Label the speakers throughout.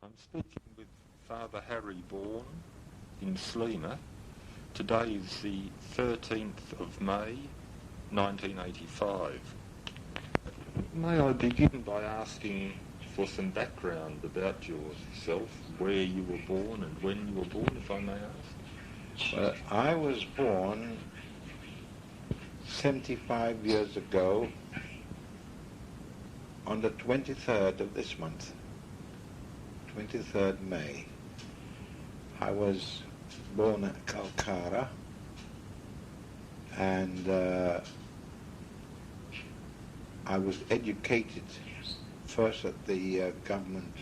Speaker 1: I'm speaking with Father Harry Bourne in Sliema. Today is the 13th of May, 1985. May I begin by asking for some background about yourself, where you were born and when you were born, if I may ask?
Speaker 2: Well, I was born 75 years ago on the 23rd of this month, 23rd May. I was born at Kalkara, and I was educated first at the government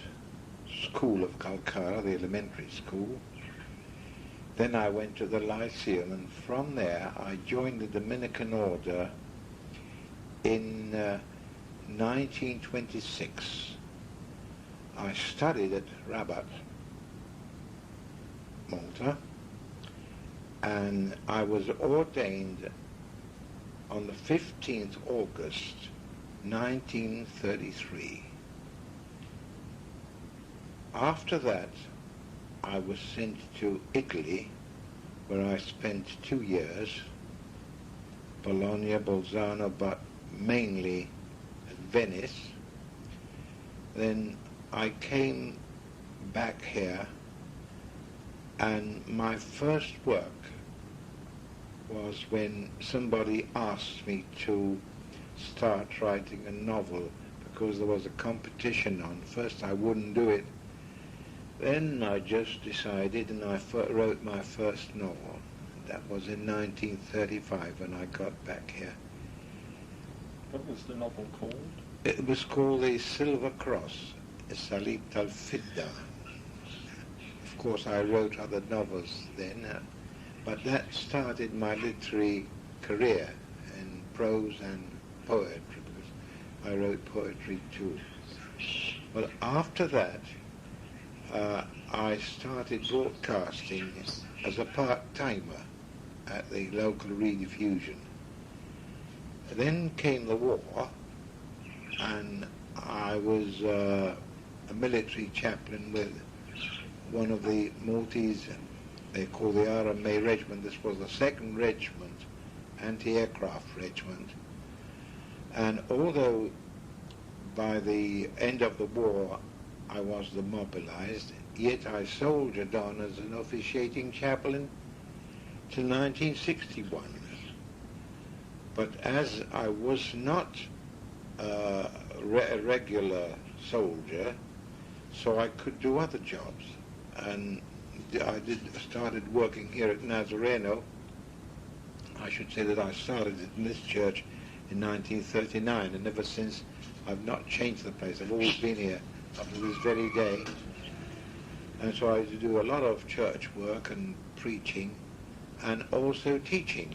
Speaker 2: school of Kalkara, the elementary school. Then I went to the Lyceum, and from there I joined the Dominican order in 1926. I studied at Rabat, Malta, and I was ordained on the 15th August 1933. After that, I was sent to Italy, where I spent 2 years, Bologna, Bolzano, but mainly at Venice. Then I came back here, and my first work was when somebody asked me to start writing a novel because there was a competition on. First I wouldn't do it. Then I just decided, and I wrote my first novel. That was in 1935 when I got back here.
Speaker 1: What was the novel called?
Speaker 2: It was called The Silver Cross, Salita al-Fidda. Of course, I wrote other novels then, but that started my literary career in prose and poetry, because I wrote poetry too. Well, after that, I started broadcasting as a part-timer at the local rediffusion. Then came the war, and I was a military chaplain with one of the Maltese, they call the RMA regiment. This was the 2nd Regiment, anti-aircraft regiment. And although by the end of the war I was demobilized, yet I soldiered on as an officiating chaplain till 1961. But as I was not a regular soldier, so I could do other jobs. And I started working here at Nazareno. I should say that I started in this church in 1939, and ever since I've not changed the place. I've always been here up to this very day. And so I do a lot of church work and preaching and also teaching.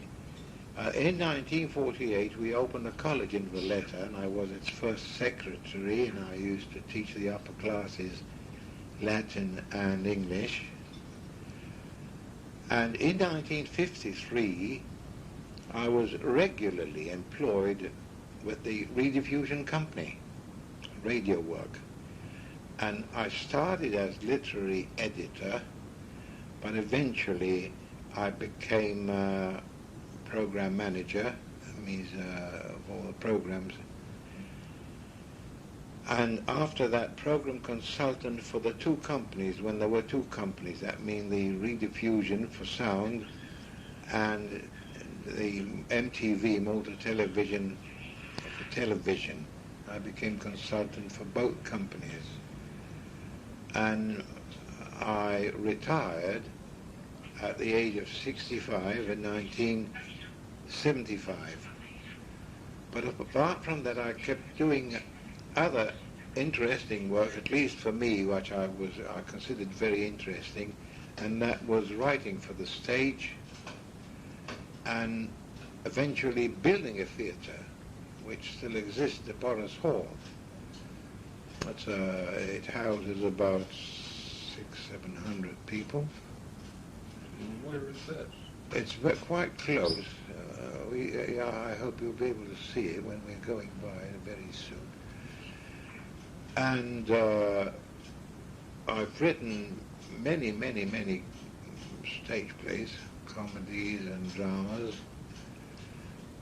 Speaker 2: In 1948 we opened a college in Valletta, and I was its first secretary, and I used to teach the upper classes Latin and English. And in 1953 I was regularly employed with the rediffusion company, radio work. And I started as literary editor, but eventually I became program manager, that means of all the programs. And after that, program consultant for the 2 companies, when there were 2 companies, that means the rediffusion for sound and the MTV, Malta Television, for television. I became consultant for both companies. And I retired at the age of 65 in 1975. But apart from that, I kept doing other interesting work, at least for me, which I considered very interesting, and that was writing for the stage and eventually building a theatre, which still exists, the Boris Hall. It houses about 600-700 people.
Speaker 1: Where is that?
Speaker 2: It's quite close. I hope you'll be able to see it when we're going by very soon. And I've written many, many, many stage plays, comedies and dramas.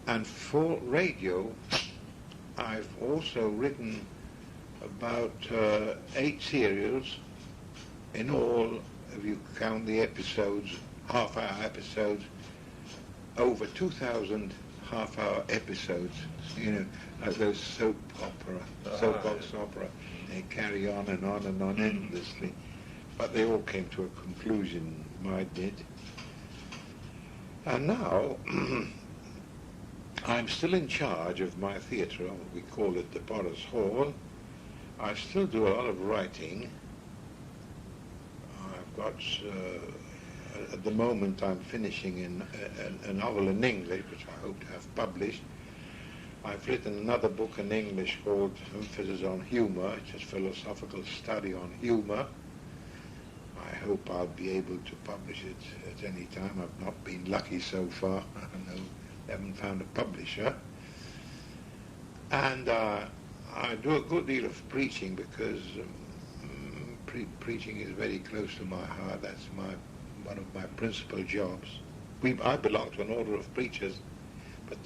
Speaker 2: And for radio, I've also written about 8 serials in all, if you count the episodes, half-hour episodes, over 2,000 half-hour episodes, you know, like those soap box opera. They carry on and on and on endlessly. But they all came to a conclusion, mine did. And now, I'm still in charge of my theatre, we call it the Boris Hall. I still do a lot of writing. I've got, at the moment I'm finishing a novel in English, which I hope to have published. I've written another book in English called Emphasis on Humour, which is philosophical study on humour. I hope I'll be able to publish it at any time. I've not been lucky so far. I haven't found a publisher. And I do a good deal of preaching because preaching is very close to my heart. That's one of my principal jobs. I belong to an order of preachers, but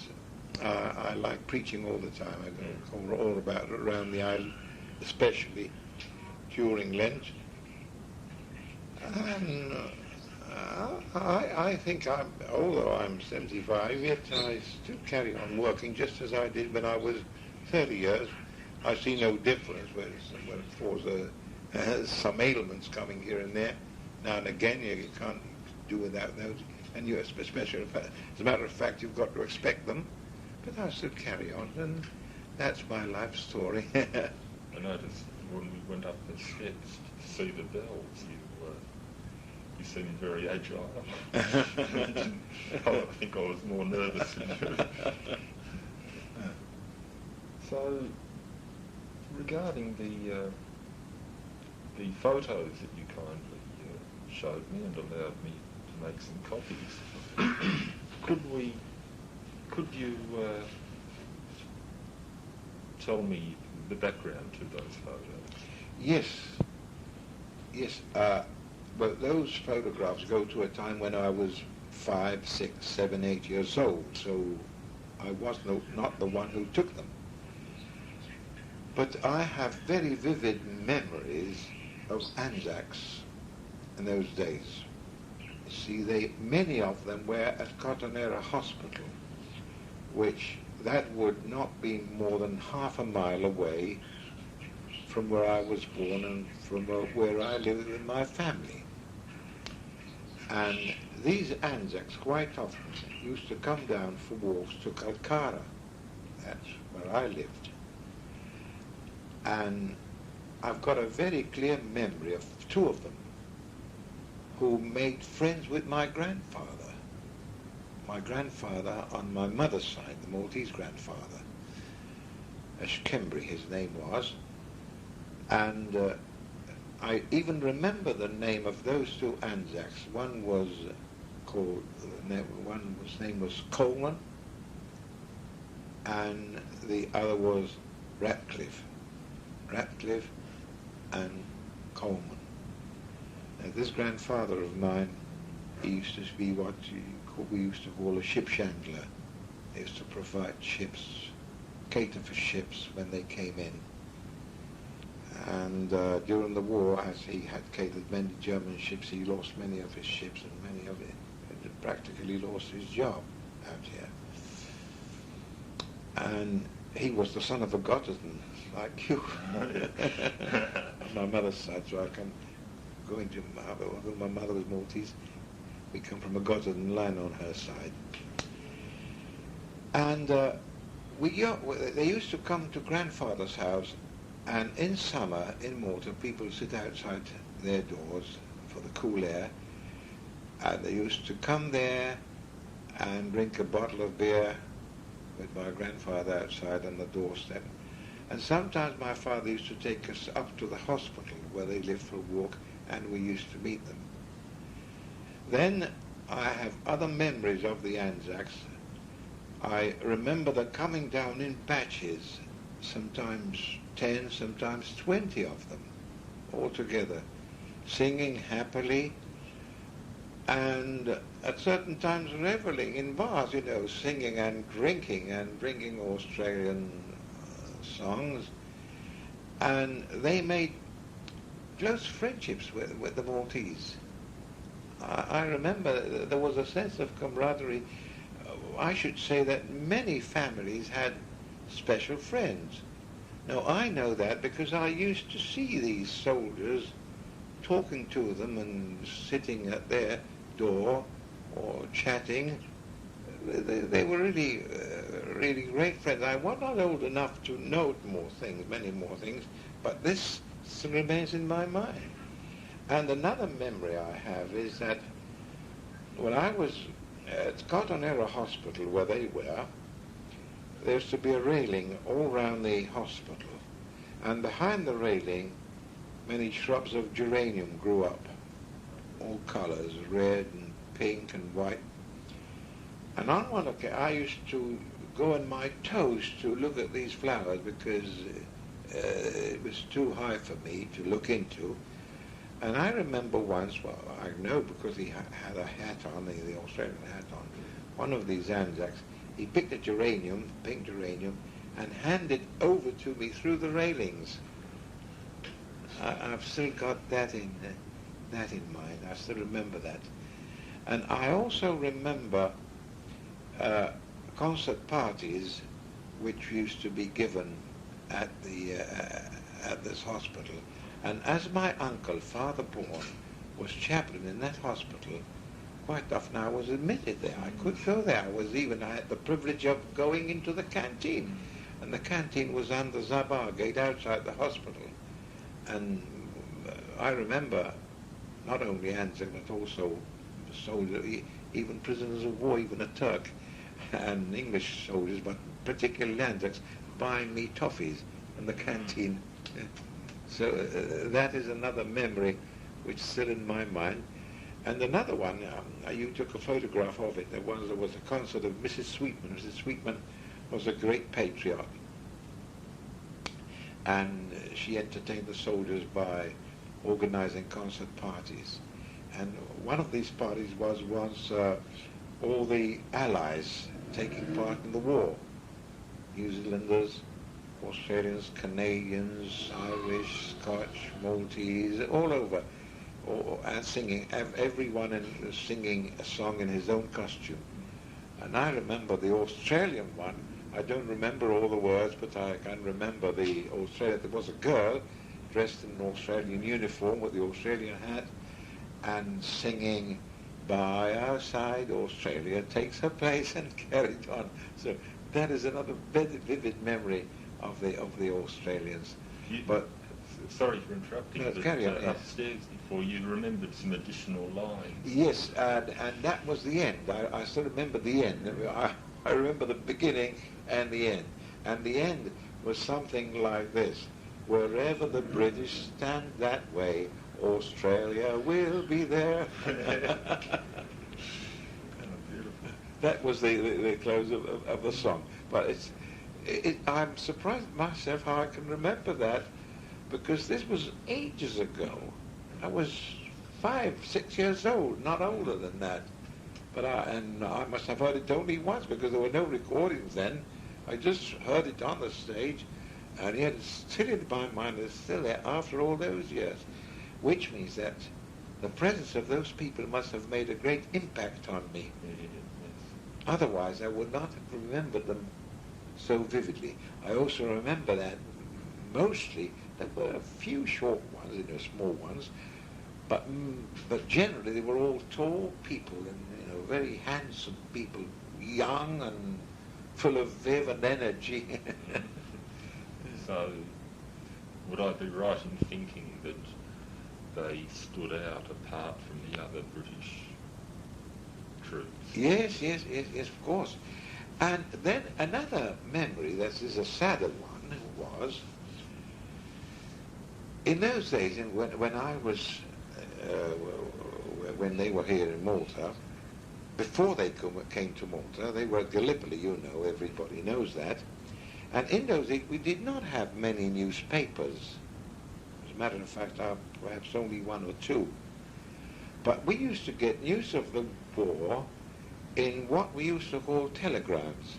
Speaker 2: I like preaching all the time. I go all about around the island, especially during Lent. And I think although I'm 75, yet I still carry on working just as I did when I was 30 years. I see no difference when of course some ailments coming here and there. Now and again you can't do without those, and you especially, as a matter of fact, you've got to expect them. But I still carry on, and that's my life story.
Speaker 1: I noticed when we went up the steps to see the bells, you seemed very agile. I think I was more nervous than you. So, regarding the photos that you kindly showed me and allowed me to make some copies, could you tell me the background to those photos?
Speaker 2: Yes. Well, those photographs go to a time when I was 5, 6, 7, 8 years old, so I was not the one who took them. But I have very vivid memories of Anzacs in those days. You see, many of them were at Cotonera Hospital, which that would not be more than half a mile away from where I was born and from where I lived with my family. And these Anzacs quite often used to come down for walks to Kalkara. That's where I lived. And I've got a very clear memory of 2 of them who made friends with my grandfather. My grandfather on my mother's side, the Maltese grandfather. Ashkembri, his name was. And I even remember the name of those 2 Anzacs. One was his name was Coleman, and the other was Ratcliffe and Coleman. Now, this grandfather of mine, he used to be what we used to call a ship chandler. He used to provide ships, cater for ships when they came in. And during the war, as he had catered many German ships, he lost many of his ships, and many of it practically lost his job out here. And he was the son of a Gotterton, like you, on my mother's side, so I can go into my mother was Maltese. We come from a Gotterton line on her side. And they used to come to grandfather's house, and in summer in Malta, people sit outside their doors for the cool air, and they used to come there and drink a bottle of beer with my grandfather outside on the doorstep. And sometimes my father used to take us up to the hospital where they lived for a walk, and we used to meet them. Then I have other memories of the Anzacs. I remember them coming down in batches, sometimes 10, sometimes 20 of them, all together. singing happily, and at certain times reveling in bars, singing and drinking Australian songs. And they made close friendships with the Maltese. I remember there was a sense of camaraderie. I should say that many families had special friends. Now, I know that because I used to see these soldiers talking to them and sitting at their door or chatting. They were really, really great friends. I was not old enough to note many more things, but this still remains in my mind. And another memory I have is that when I was at Cotton Era Hospital, where they were, there used to be a railing all round the hospital, and behind the railing many shrubs of geranium grew up, all colours, red and pink and white. And on one occasion I used to go on my toes to look at these flowers because it was too high for me to look into. And I remember once, well, I know because he had a hat on, the Australian hat on, one of these Anzacs, he picked a geranium, pink geranium, and handed over to me through the railings. I've still got that in mind. I still remember that. And I also remember concert parties which used to be given at this hospital. And as my uncle, Father Bourne, was chaplain in that hospital, quite often I was admitted there. I could go there. I had the privilege of going into the canteen. And the canteen was on the Zabar Gate outside the hospital. And I remember not only Anzac, but also soldiers, even prisoners of war, even a Turk, and English soldiers, but particularly Anzacs, buying me toffees in the canteen. So that is another memory which is still in my mind. And another one, you took a photograph of it. There was a concert of Mrs. Sweetman. Mrs. Sweetman was a great patriot. And she entertained the soldiers by organizing concert parties. And one of these parties was all the Allies taking part in the war. New Zealanders, Australians, Canadians, Irish, Scotch, Maltese, all over, and singing, everyone singing a song in his own costume. And I remember the Australian one. I don't remember all the words, but I can remember the Australian. There was a girl dressed in an Australian uniform with the Australian hat and singing, "By our side, Australia takes her place," and carried on. So that is another vivid memory of the Australians.
Speaker 1: Sorry for interrupting,
Speaker 2: no,
Speaker 1: but
Speaker 2: carry on, yes.
Speaker 1: Upstairs before you remembered some additional lines.
Speaker 2: Yes, and that was the end. I still remember the end. I remember the beginning and the end. And the end was something like this: wherever the British stand that way, Australia will be there.
Speaker 1: Beautiful.
Speaker 2: That was the close of the song. But I'm surprised myself how I can remember that, because this was ages ago. I was 5, 6 years old, not older than that. But I must have heard it only once, because there were no recordings then. I just heard it on the stage, and yet it's still in my mind. It's still there after all those years, which means that the presence of those people must have made a great impact on me.
Speaker 1: Yes.
Speaker 2: Otherwise, I would not have remembered them so vividly. I also remember that mostly there were a few short ones, small ones, but generally they were all tall people and very handsome people, young and full of viv and energy.
Speaker 1: So, would I be right in thinking that they stood out apart from the other British troops?
Speaker 2: Yes, of course. And then another memory that is a sadder one was, in those days, when I was, when they were here in Malta, before they came to Malta, they were at Gallipoli, everybody knows that. And in those days, we did not have many newspapers. a matter of fact, perhaps only one or two. But we used to get news of the war in what we used to call telegrams.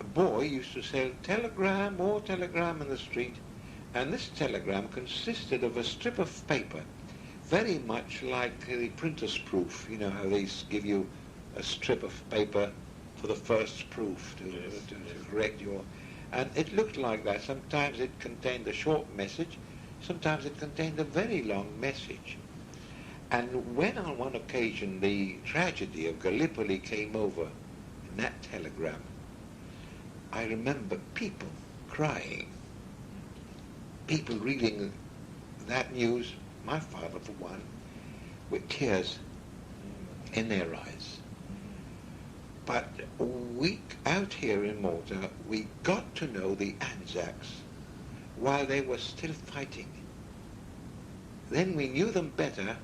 Speaker 2: A boy used to say telegram or telegram in the street, and this telegram consisted of a strip of paper, very much like the printer's proof. You know how they give you a strip of paper for the first proof to correct your... And it looked like that. Sometimes it contained a short message, sometimes it contained a very long message. And when on one occasion the tragedy of Gallipoli came over in that telegram, I remember people crying, people reading that news, my father for one, with tears in their eyes. But out here in Malta, we got to know the Anzacs while they were still fighting. Then we knew them better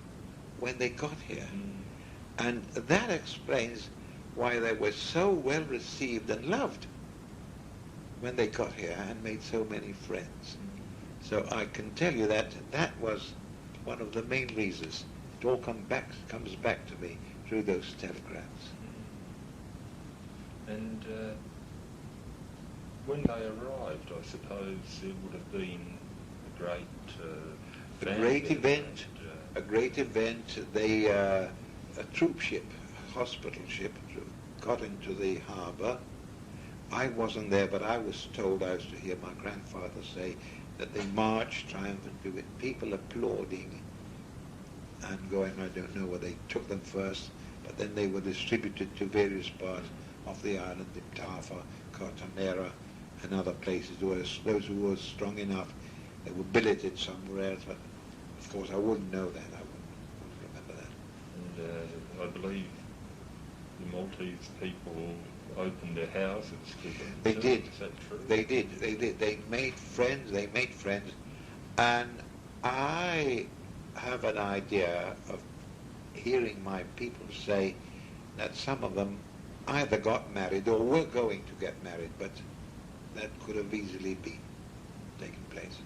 Speaker 2: when they got here. And that explains why they were so well received and loved when they got here and made so many friends. So I can tell you that that was one of the main reasons. It all comes back to me through those telegrams.
Speaker 1: And when they arrived, I suppose it would have been a great
Speaker 2: event. A great event. They a troop ship, a hospital ship, got into the harbour. I wasn't there, but I was told, I used to hear my grandfather say, that they marched triumphantly with people applauding and going, I don't know where they took them first, but then they were distributed to various parts of the island, in Tafa, Cartanera, and other places. Those who were strong enough, they were billeted somewhere else, but of course I wouldn't know that, I wouldn't remember that.
Speaker 1: And I believe the Maltese people opened their houses to them.
Speaker 2: They did.
Speaker 1: Is that true?
Speaker 2: They did. They made friends, and I have an idea of hearing my people say that some of them either got married or were going to get married, but that could have easily been taking place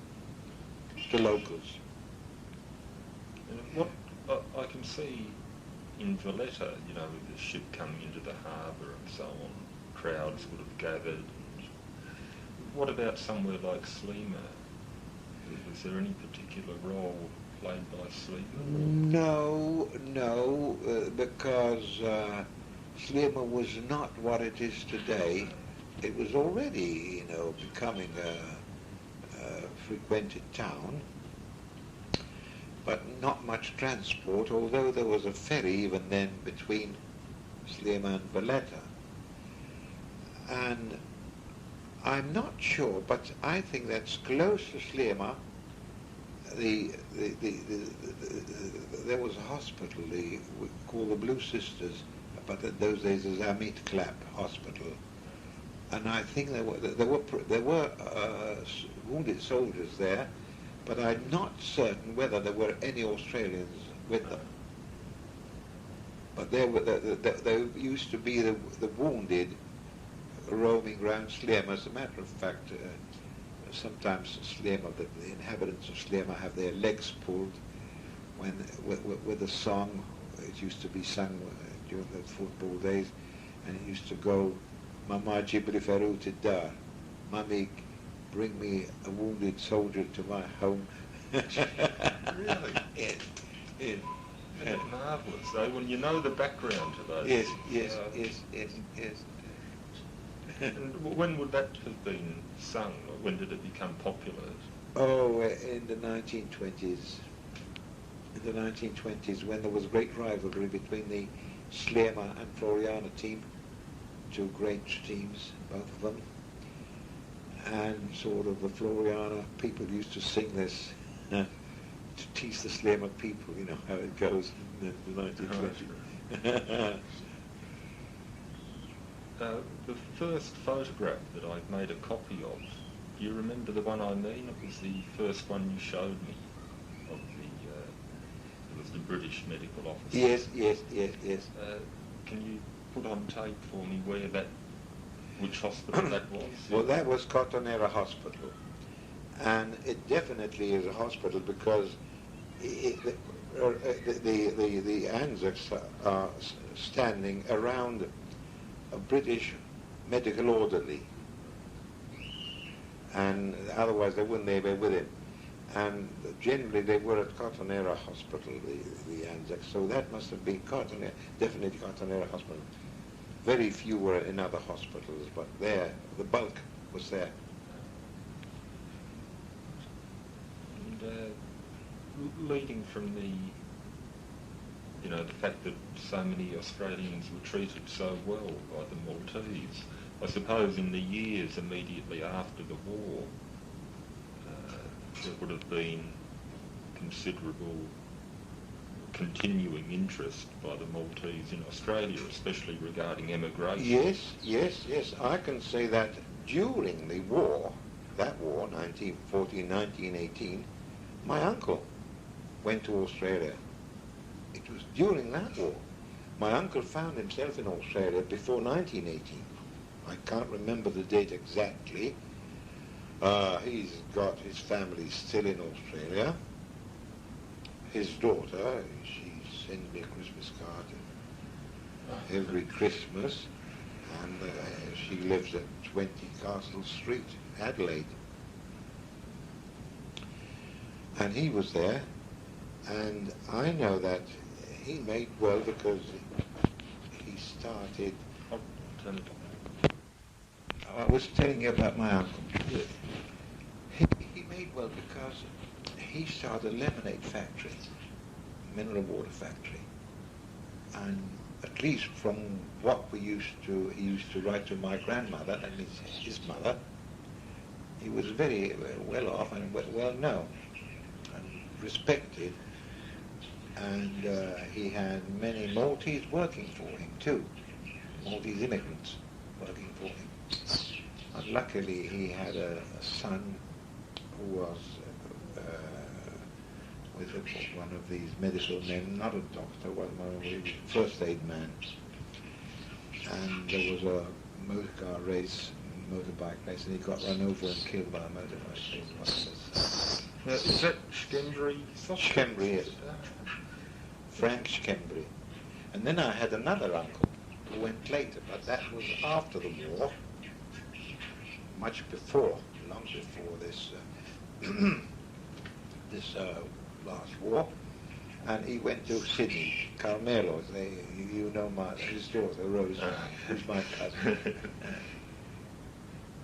Speaker 2: to locals.
Speaker 1: And what I can see in Valletta, you know, with the ship coming into the harbour and so on, crowds would have gathered. And what about somewhere like Sliema? Was there any particular role played by Sliema?
Speaker 2: No, because Sliema was not what it is today. It was already, becoming a frequented town, but not much transport, although there was a ferry even then between Sliema and Valletta. And I'm not sure, but I think that's close to Sliema. There was a hospital called the Blue Sisters, but in those days it was Amit Clap Hospital, and I think there were wounded soldiers there, but I'm not certain whether there were any Australians with them. But there used to be the wounded roaming around Sliema. As a matter of fact, sometimes Sliema, the inhabitants of Sliema, have their legs pulled with a song. It used to be sung during the football days, and it used to go, Mama Jibri Feru Dar, Mummy, bring me a wounded soldier to my home.
Speaker 1: Really?
Speaker 2: Yes.
Speaker 1: That's marvellous, though, when you know the background to those.
Speaker 2: Yes.
Speaker 1: And when would that have been sung? Or when did it become popular?
Speaker 2: Oh, in the 1920s. In the 1920s, when there was great rivalry between the Sliema and Floriana team, two great teams, both of them, and sort of the Floriana people used to sing this to tease the Sliema people, you know how it goes in the 1920s.
Speaker 1: The first photograph that I've made a copy of, do you remember the one I mean? It was the first one you showed me of it was the British medical officer.
Speaker 2: Yes.
Speaker 1: Can you put on tape for me which hospital that was?
Speaker 2: Well, that was Cartanera Hospital. And it definitely is a hospital because the Anzacs are standing around a British medical orderly, and otherwise they wouldn't be with him. And generally they were at Cartonera Hospital, the Anzacs, so that must have been Cartonera, definitely Cartonera Hospital. Very few were in other hospitals, but there, the bulk was there.
Speaker 1: And leading from the fact that so many Australians were treated so well by the Maltese, I suppose in the years immediately after the war, there would have been considerable continuing interest by the Maltese in Australia, especially regarding emigration.
Speaker 2: Yes. I can say that during the war, that war, 1914, 1918, my uncle went to Australia. It was during that war. My uncle found himself in Australia before 1918. I can't remember the date exactly. He's got his family still in Australia. His daughter, she sends me a Christmas card every Christmas, and she lives at 20 Castle Street, Adelaide. And he was there, and I know that he made well because he started... I was telling you about my uncle.
Speaker 1: Yes.
Speaker 2: He made well because he started a lemonade factory, mineral water factory, and at least from what he used to write to my grandmother, that means his mother, he was very well off and well known and respected, and he had many Maltese working for him too, Maltese immigrants working for him. And luckily he had a son who was with one of these medical men, not a doctor, one of the first aid man. And there was a motorbike race, and he got run over and killed by a motorbike race.
Speaker 1: Is that Schembri?
Speaker 2: Schembri, yes. Frank Schembri. And then I had another uncle who went later, but that was after the war, much before, long before this this last war, and he went to Sydney, Carmelo. You know his daughter Rose, who's my cousin.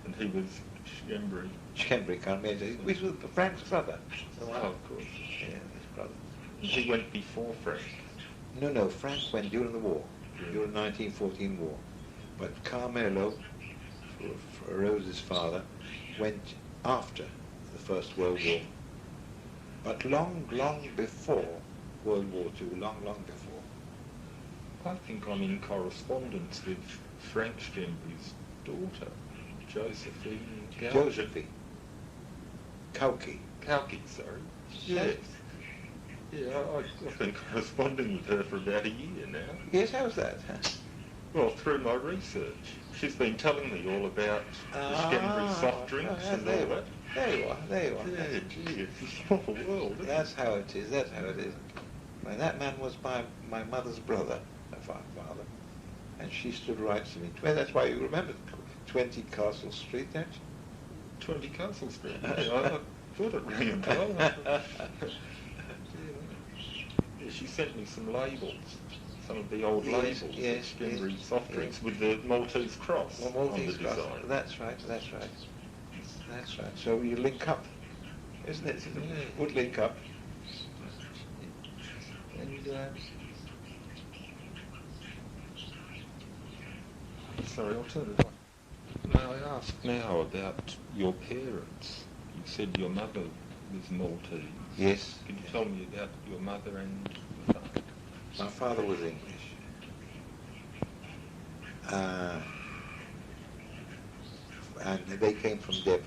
Speaker 1: And he was Schembri.
Speaker 2: Schembri, Carmelo. He was Frank's brother.
Speaker 1: Oh, of course.
Speaker 2: Yeah, his brother.
Speaker 1: He went before Frank.
Speaker 2: No, Frank went during the war, during the 1914 war. But Carmelo, Rose's father, went after the First World War. But long before World War II, long before.
Speaker 1: I think I'm in correspondence with Frank Schembri's daughter, Josephine.
Speaker 2: Josephine. Kauki,
Speaker 1: sorry. Yes. Yeah, I've been corresponding with her for about a year now.
Speaker 2: Yes, how's that?
Speaker 1: Well, through my research. She's been telling me all about the Schembri soft drinks and all that.
Speaker 2: There you are.
Speaker 1: Yeah, gee, it's a small world, isn't
Speaker 2: That's how it is. And that man was my mother's brother, my father. And she stood right to me. That's why you remember 20 Castle Street, don't you?
Speaker 1: 20 Castle Street. Yeah, I thought it rang a bell. Yeah, she sent me some labels, some of the old labels of Schembri soft drinks with the Maltese cross on the design.
Speaker 2: That's right. So you link up, isn't it?
Speaker 1: Yeah.
Speaker 2: Would link up.
Speaker 1: And sorry, I'll turn it on. May I ask now about your parents? You said your mother was Maltese.
Speaker 2: Yes.
Speaker 1: Could you tell me about your mother and your father?
Speaker 2: My father was English. And they came from Devon.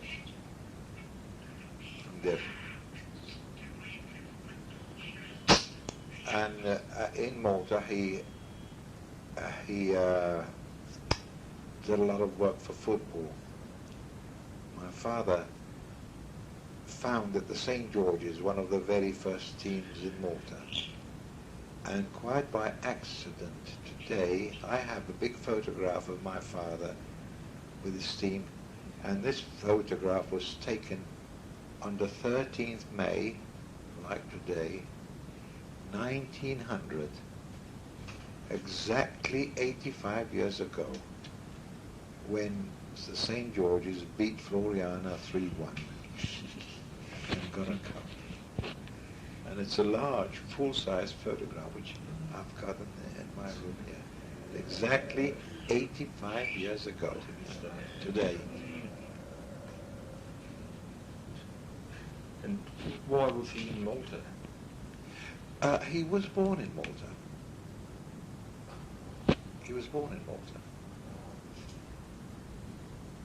Speaker 2: And in Malta, he did a lot of work for football. My father found at the St. George's, one of the very first teams in Malta. And quite by accident today, I have a big photograph of my father with his team, and this photograph was taken on the 13th May, like today, 1900, exactly 85 years ago, when the St. George's beat Floriana 3-1 and got a cup. And it's a large, full-size photograph, which I've got in my room here. Exactly 85 years ago, today.
Speaker 1: And why was he in Malta?
Speaker 2: He was born in Malta. He was born in Malta.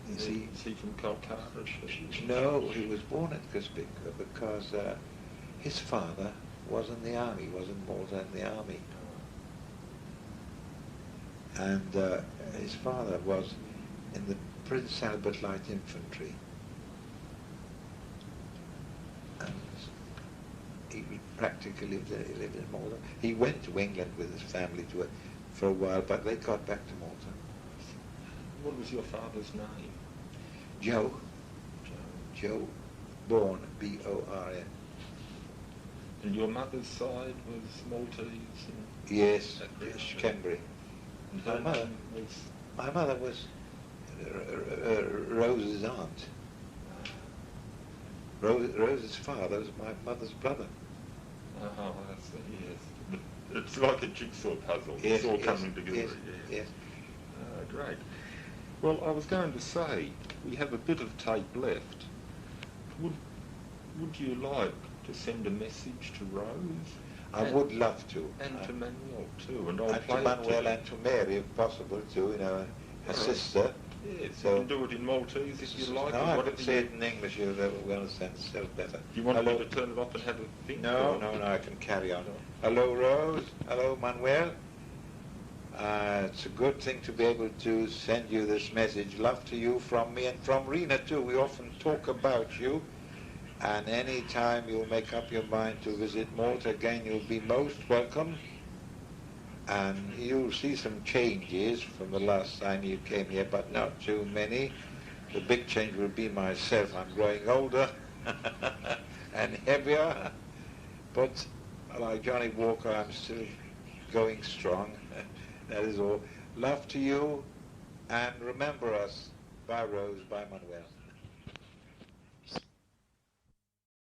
Speaker 1: Is he from Kalkara?
Speaker 2: No, he was born at Kaspika because his father was in the army, was in Malta in the army. And his father was in the Prince Albert Light Infantry. And he practically lived in Malta. He went to England with his family for a while, but they got back to Malta.
Speaker 1: What was your father's name?
Speaker 2: Joe. Joe, born B-O-R-N.
Speaker 1: And your mother's side was Maltese?
Speaker 2: Yes, Cambry.
Speaker 1: And her name was?
Speaker 2: My mother was Rose's aunt. Rose's father was my mother's brother.
Speaker 1: Oh, I see, yes. It's like a jigsaw puzzle.
Speaker 2: Yes,
Speaker 1: it's all coming together.
Speaker 2: Yes, yes.
Speaker 1: Great. Well, I was going to say, we have a bit of tape left. Would you like to send a message to Rose?
Speaker 2: I would love to.
Speaker 1: And to Manuel too. And I'll
Speaker 2: and
Speaker 1: play
Speaker 2: to Manuel and to Mary, if possible, too, you know, her sister.
Speaker 1: Yes,
Speaker 2: so
Speaker 1: you can do it in Maltese if you like.
Speaker 2: No, I can say it in English, you'll understand yourself better.
Speaker 1: Do you want me to turn it off and have a think?
Speaker 2: No, I can carry on. Hello, Rose. Hello, Manuel. It's a good thing to be able to send you this message. Love to you from me and from Rena, too. We often talk about you. And any time you'll make up your mind to visit Malta again, you'll be most welcome. And you'll see some changes from the last time you came here, but not too many. The big change will be myself. I'm growing older and heavier. But like Johnny Walker, I'm still going strong. That is all. Love to you, and remember us. Bye, Rose. Bye, Manuel.